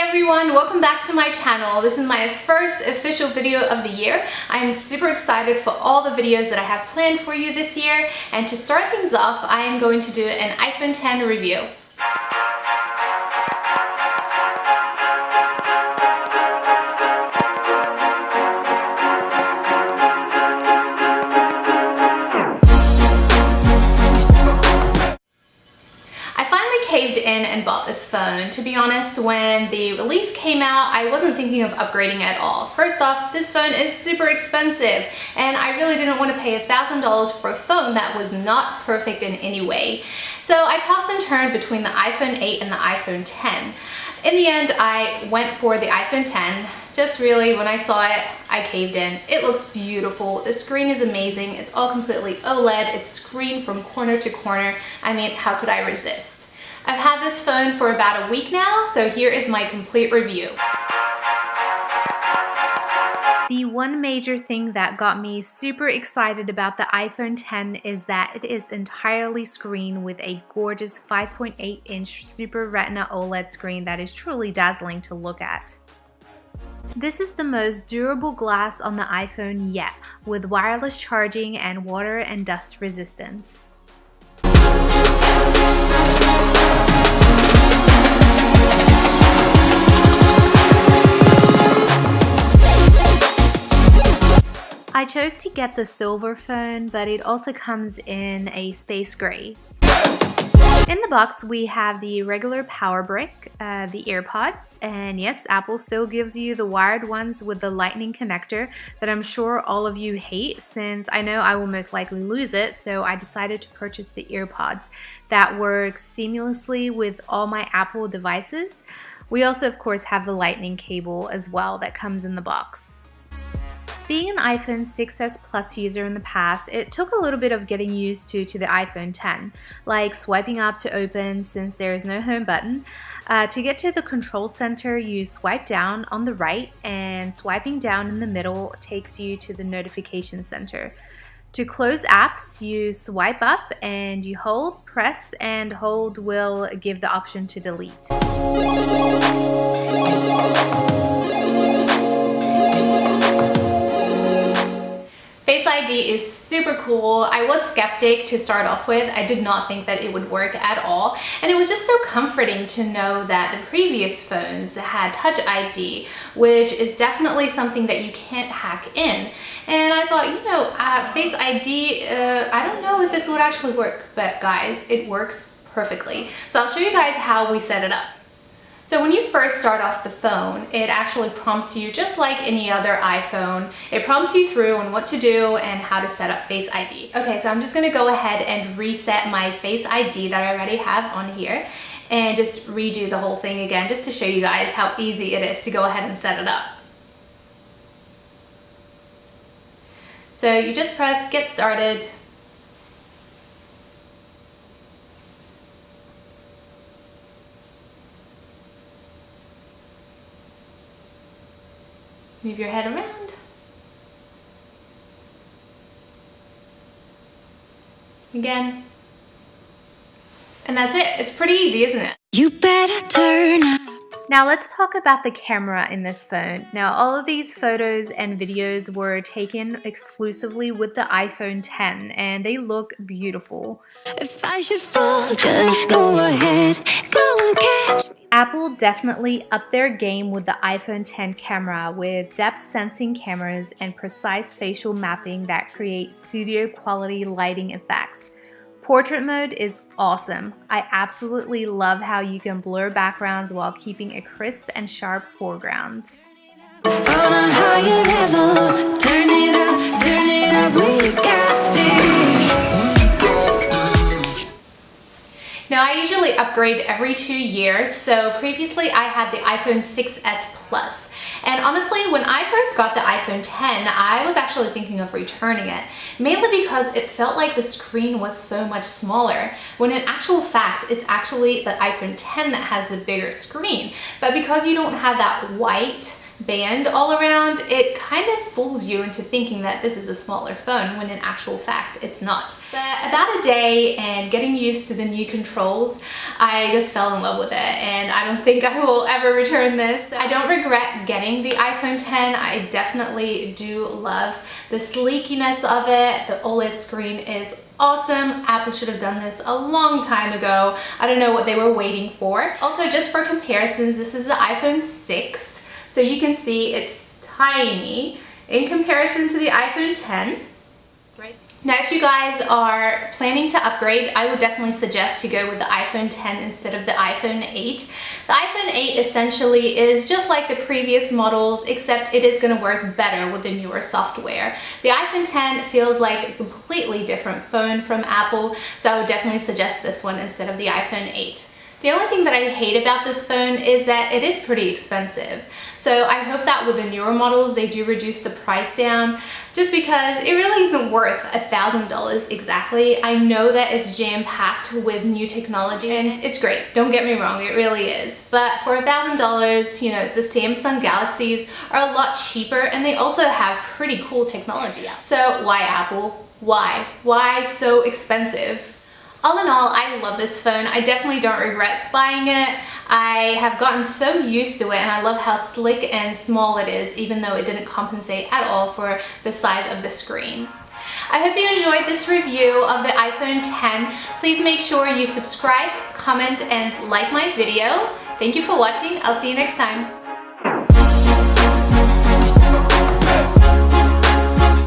everyone, welcome back to my channel. This is my first official video of the year. I am super excited for all the videos that I have planned for you this year, and to start things off, I am going to do an iPhone X review. Caved in and bought this phone. To be honest, when the release came out, I wasn't thinking of upgrading at all. First off, this phone is super expensive, and I really didn't want to pay $1,000 for a phone that was not perfect in any way. So I tossed and turned between the iPhone 8 and the iPhone X. In the end, I went for the iPhone X. Just really, when I saw it, I caved in. It looks beautiful. The screen is amazing. It's all completely OLED. It's screened from corner to corner. I mean, how could I resist? I've had this phone for about a week now, so here is my complete review. The one major thing that got me super excited about the iPhone X is that it is entirely screened with a gorgeous 5.8-inch Super Retina OLED screen that is truly dazzling to look at. This is the most durable glass on the iPhone yet, with wireless charging and water and dust resistance. I chose to get the silver phone, but it also comes in a space gray. In the box, we have the regular power brick, the AirPods, and yes, Apple still gives you the wired ones with the lightning connector that I'm sure all of you hate, since I know I will most likely lose it, so I decided to purchase the AirPods that work seamlessly with all my Apple devices. We also, of course, have the lightning cable as well that comes in the box. Being an iPhone 6s Plus user in the past, it took a little bit of getting used to the iPhone X, like swiping up to open since there is no home button. To get to the control center, you swipe down on the right, and swiping down in the middle takes you to the notification center. To close apps, you swipe up and you hold, press, and hold will give the option to delete. Face ID is super cool. I was skeptic to start off with. I did not think that it would work at all. And it was just so comforting to know that the previous phones had Touch ID, which is definitely something that you can't hack in. And I thought, you know, Face ID, I don't know if this would actually work, but guys, it works perfectly. So I'll show you guys how we set it up. So when you first start off the phone, it actually prompts you just like any other iPhone. It prompts you through on what to do and how to set up Face ID. Okay, so I'm just gonna go ahead and reset my Face ID that I already have on here and just redo the whole thing again, just to show you guys how easy it is to go ahead and set it up. So you just press get started. Move your head around. Again. And that's it. It's pretty easy, isn't it? You better turn up. Now let's talk about the camera in this phone. Now all of these photos and videos were taken exclusively with the iPhone X, and they look beautiful. If I should fall, just go ahead, go and catch me. Apple definitely upped their game with the iPhone X camera with depth sensing cameras and precise facial mapping that create studio quality lighting effects. Portrait mode is awesome. I absolutely love how you can blur backgrounds while keeping a crisp and sharp foreground. On a higher level, turn it up, we got this. Now I usually upgrade every 2 years, so previously I had the iPhone 6s Plus. And honestly, when I first got the iPhone X, I was actually thinking of returning it, mainly because it felt like the screen was so much smaller, when in actual fact, it's actually the iPhone X that has the bigger screen. But because you don't have that white band all around, it kind of fools you into thinking that this is a smaller phone when in actual fact it's not. But about a day and getting used to the new controls, I just fell in love with it, and I don't think I will ever return this. I don't regret getting the iPhone 10. I definitely do love the sleekiness of it. The OLED screen is awesome. Apple should have done this a long time ago. I don't know what they were waiting for. Also, just for comparisons, this is the iPhone 6. So you can see it's tiny in comparison to the iPhone 10. Right. Now, if you guys are planning to upgrade, I would definitely suggest to go with the iPhone 10 instead of the iPhone 8. The iPhone 8 essentially is just like the previous models, except it is going to work better with the newer software. The iPhone 10 feels like a completely different phone from Apple, so I would definitely suggest this one instead of the iPhone 8. The only thing that I hate about this phone is that it is pretty expensive. So I hope that with the newer models, they do reduce the price down, just because it really isn't worth $1,000 exactly. I know that it's jam-packed with new technology and it's great. Don't get me wrong, it really is. But for $1,000, you know, the Samsung Galaxies are a lot cheaper and they also have pretty cool technology. So why Apple? Why? Why so expensive? All in all, I love this phone. I definitely don't regret buying it. I have gotten so used to it and I love how slick and small it is, even though it didn't compensate at all for the size of the screen. I hope you enjoyed this review of the iPhone 10. Please make sure you subscribe, comment, and like my video. Thank you for watching. I'll see you next time.